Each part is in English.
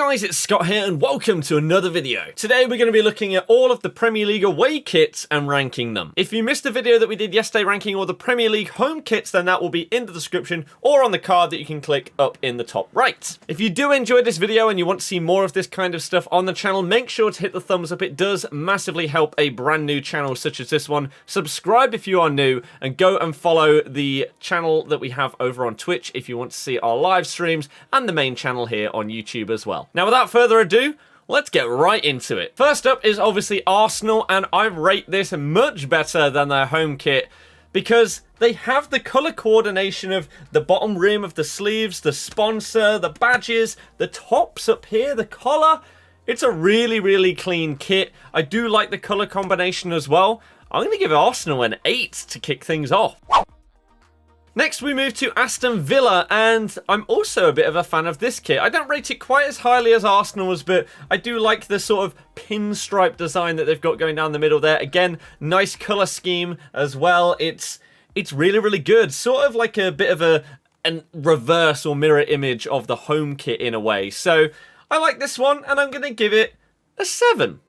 guys, it's Scott here and welcome to another video. Today we're going to be looking at all of the Premier League away kits and ranking them. If you missed the video that we did yesterday ranking all the Premier League home kits, then that will be in the description or on the card that you can click up in the top right. If you do enjoy this video and you want to see more of this kind of stuff on the channel, make sure to hit the thumbs up. It does massively help a brand new channel such as this one. Subscribe if you are new and go and follow the channel that we have over on Twitch if you want to see our live streams and the main channel here on YouTube as well. Now, without further ado, let's get right into it. First up is obviously Arsenal, and I rate this much better than their home kit because they have the colour coordination of the bottom rim of the sleeves, the sponsor, the badges, the tops up here, the collar. It's a really, really clean kit. I do like the colour combination as well. I'm going to give Arsenal an 8 to kick things off. Next, we move to Aston Villa, and I'm also a bit of a fan of this kit. I don't rate it quite as highly as Arsenal's, but I do like the sort of pinstripe design that they've got going down the middle there. Again, nice colour scheme as well. It's really, really good. Sort of like a bit of a reverse or mirror image of the home kit in a way. So I like this one, and I'm going to give it a 7.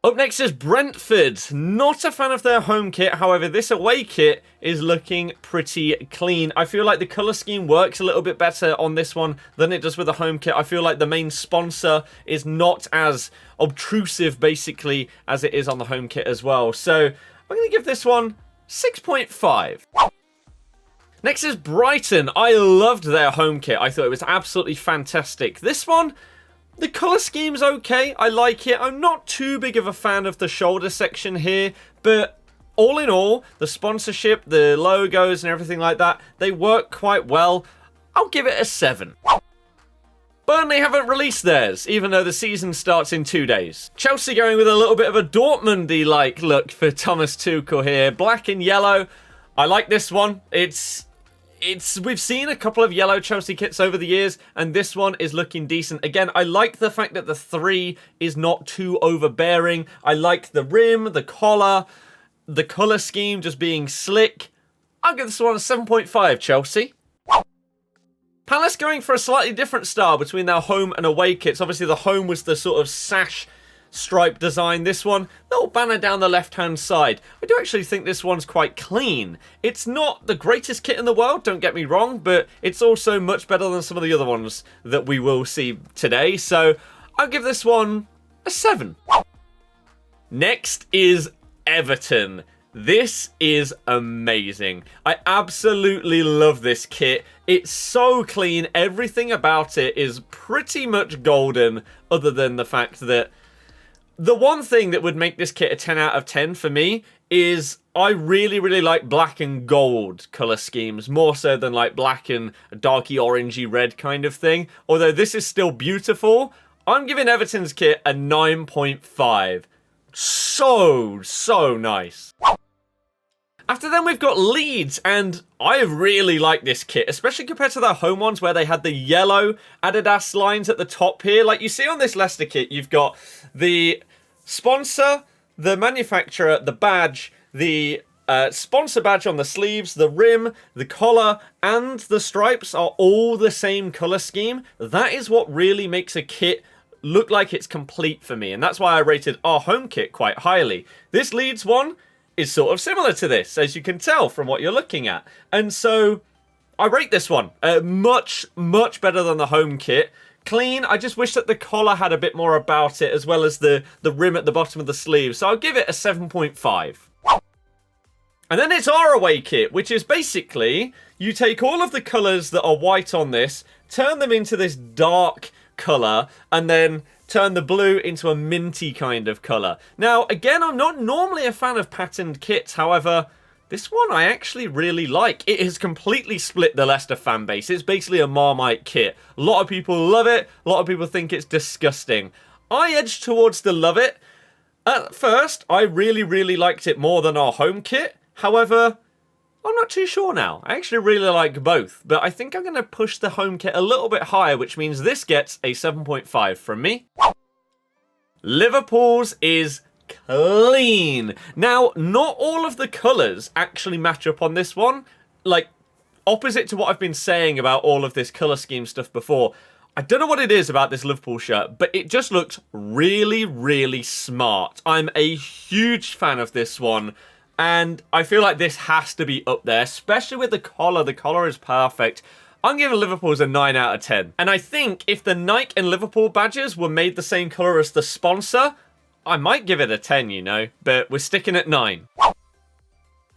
Up next is Brentford. Not a fan of their home kit, however this away kit is looking pretty clean. I feel like the colour scheme works a little bit better on this one than it does with the home kit. I feel like the main sponsor is not as obtrusive basically as it is on the home kit as well. So I'm going to give this one 6.5. Next is Brighton. I loved their home kit. I thought it was absolutely fantastic. This one, the colour scheme's okay, I like it. I'm not too big of a fan of the shoulder section here, but all in all, the sponsorship, the logos and everything like that, they work quite well. I'll give it a 7. Burnley haven't released theirs, even though the season starts in 2 days. Chelsea going with a little bit of a Dortmundy-like look for Thomas Tuchel here. Black and yellow. I like this one. We've seen a couple of yellow Chelsea kits over the years, and this one is looking decent. Again, I like the fact that the 3 is not too overbearing. I like the rim, the collar, the colour scheme just being slick. I'll give this one a 7.5, Chelsea. Palace going for a slightly different style between their home and away kits. Obviously, the home was the sort of sash stripe design. This one, little banner down the left hand side. I do actually think this one's quite clean. It's not the greatest kit in the world, don't get me wrong, but it's also much better than some of the other ones that we will see today, so I'll give this one a 7. Next is Everton. This is amazing. I absolutely love this kit. It's so clean. Everything about it is pretty much golden, other than the fact that the one thing that would make this kit a 10 out of 10 for me is I really, really like black and gold colour schemes, more so than like black and darky orangey red kind of thing. Although this is still beautiful, I'm giving Everton's kit a 9.5. So nice. After then, we've got Leeds, and I really like this kit, especially compared to their home ones where they had the yellow Adidas lines at the top here. Like you see on this Leicester kit, you've got the sponsor, the manufacturer, the badge, the sponsor badge on the sleeves, the rim, the collar, and the stripes are all the same colour scheme. That is what really makes a kit look like it's complete for me, and that's why I rated our home kit quite highly. This Leeds one is sort of similar to this, as you can tell from what you're looking at. And so I rate this one much better than the home kit. Clean. I just wish that the collar had a bit more about it, as well as the rim at the bottom of the sleeve. So I'll give it a 7.5. And then it's our away kit, which is basically you take all of the colours that are white on this, turn them into this dark colour, and then turn the blue into a minty kind of colour. Now, again, I'm not normally a fan of patterned kits. However, this one I actually really like. It has completely split the Leicester fan base. It's basically a Marmite kit. A lot of people love it. A lot of people think it's disgusting. I edge towards the love it. At first, I really liked it more than our home kit. However, I'm not too sure now. I actually really like both, but I think I'm going to push the home kit a little bit higher, which means this gets a 7.5 from me. Liverpool's is clean. Now, not all of the colours actually match up on this one. Like, opposite to what I've been saying about all of this colour scheme stuff before, I don't know what it is about this Liverpool shirt, but it just looks really, really smart. I'm a huge fan of this one, and I feel like this has to be up there, especially with the collar. The collar is perfect. I'm giving Liverpool's a 9 out of 10. And I think if the Nike and Liverpool badges were made the same colour as the sponsor, I might give it a 10, you know, but we're sticking at 9.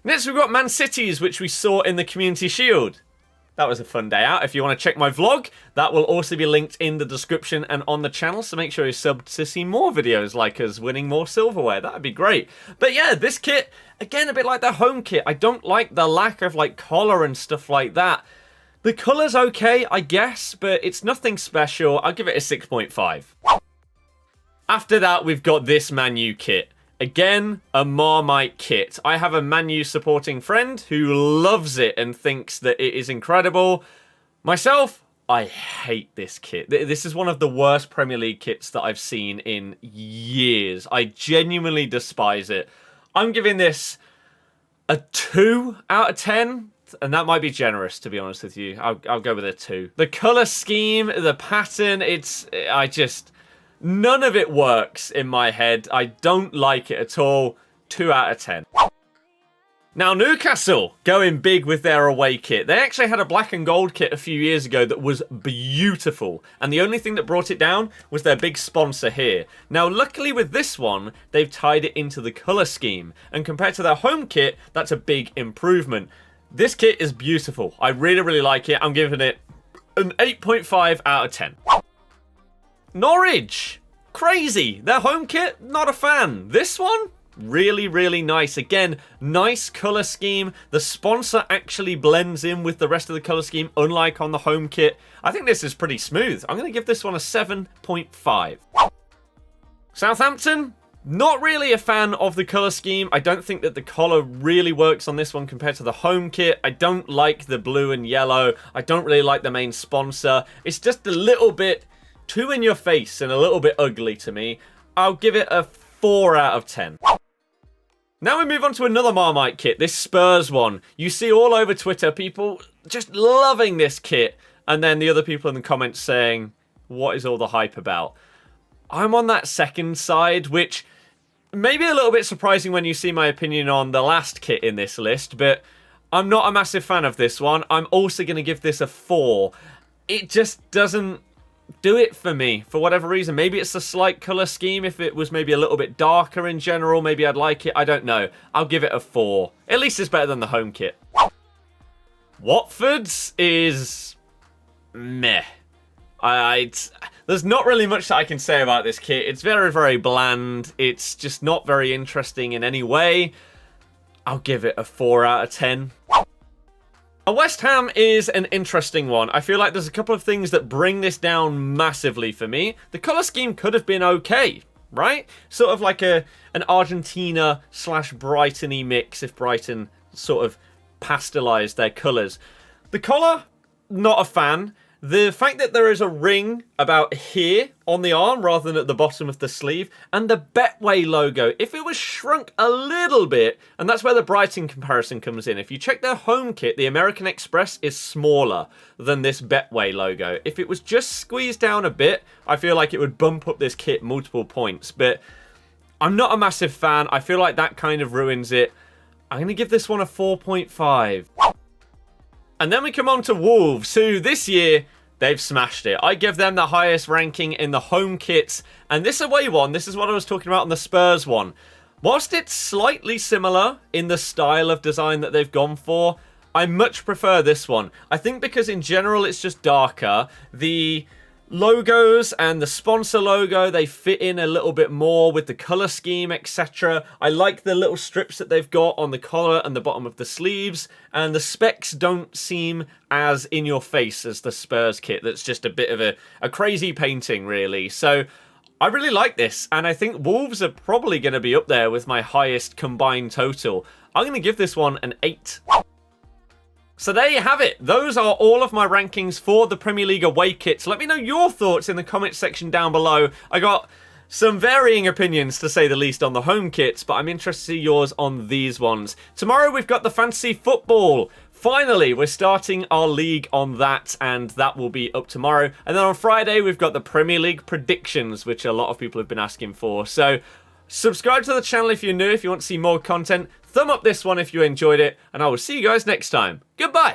Next, we've got Man City's, which we saw in the Community Shield. That was a fun day out. If you want to check my vlog, that will also be linked in the description and on the channel, so make sure you're subbed to see more videos like us winning more silverware. That would be great. But yeah, this kit, again, a bit like the home kit. I don't like the lack of like collar and stuff like that. The colour's okay, I guess, but it's nothing special. I'll give it a 6.5. After that, we've got this Man U kit. Again, a Marmite kit. I have a Man U supporting friend who loves it and thinks that it is incredible. Myself, I hate this kit. This is one of the worst Premier League kits that I've seen in years. I genuinely despise it. I'm giving this a 2 out of 10. And that might be generous, to be honest with you. I'll go with a 2. The colour scheme, the pattern, none of it works in my head. I don't like it at all. 2 out of 10. Now, Newcastle going big with their away kit. They actually had a black and gold kit a few years ago that was beautiful. And the only thing that brought it down was their big sponsor here. Now, luckily with this one, they've tied it into the colour scheme. And compared to their home kit, that's a big improvement. This kit is beautiful. I really, really like it. I'm giving it an 8.5 out of 10. Norwich. Crazy. Their home kit, not a fan. This one, really, really nice. Again, nice colour scheme. The sponsor actually blends in with the rest of the colour scheme, unlike on the home kit. I think this is pretty smooth. I'm going to give this one a 7.5. Southampton. Not really a fan of the colour scheme. I don't think that the collar really works on this one compared to the home kit. I don't like the blue and yellow. I don't really like the main sponsor. It's just a little bit too in your face and a little bit ugly to me. I'll give it a 4 out of 10. Now we move on to another Marmite kit, this Spurs one. You see all over Twitter people just loving this kit, and then the other people in the comments saying, what is all the hype about? I'm on that second side, which may be a little bit surprising when you see my opinion on the last kit in this list, but I'm not a massive fan of this one. I'm also going to give this a 4. It just doesn't do it for me, for whatever reason. Maybe it's a slight colour scheme. If it was maybe a little bit darker in general, maybe I'd like it. I don't know. I'll give it a 4. At least it's better than the home kit. Watfords is meh. There's not really much that I can say about this kit. It's very, very bland. It's just not very interesting in any way. I'll give it a 4 out of 10. West Ham is an interesting one. I feel like there's a couple of things that bring this down massively for me. The colour scheme could have been okay, right? Sort of like an Argentina / Brighton-y mix if Brighton sort of pastelised their colours. The collar, not a fan. The fact that there is a ring about here on the arm rather than at the bottom of the sleeve, and the Betway logo, if it was shrunk a little bit, and that's where the Brighton comparison comes in. If you check their home kit, the American Express is smaller than this Betway logo. If it was just squeezed down a bit, I feel like it would bump up this kit multiple points, but I'm not a massive fan. I feel like that kind of ruins it. I'm going to give this one a 4.5. And then we come on to Wolves, who this year, they've smashed it. I give them the highest ranking in the home kits. And this away one, this is what I was talking about on the Spurs one. Whilst it's slightly similar in the style of design that they've gone for, I much prefer this one. I think because in general it's just darker. The logos and the sponsor logo, they fit in a little bit more with the colour scheme, etc. I like the little strips that they've got on the collar and the bottom of the sleeves, and the specs don't seem as in your face as the Spurs kit. That's just a bit of a crazy painting, really. So I really like this, and I think Wolves are probably going to be up there with my highest combined total. I'm going to give this one an 8. So there you have it. Those are all of my rankings for the Premier League away kits. Let me know your thoughts in the comments section down below. I got some varying opinions, to say the least, on the home kits, but I'm interested to see yours on these ones. Tomorrow we've got the fantasy football finally, we're starting our league on that, and that will be up tomorrow. And then on Friday, we've got the Premier League predictions, which a lot of people have been asking for. So subscribe to the channel if you're new, if you want to see more content. Thumb up this one if you enjoyed it, and I will see you guys next time. Goodbye!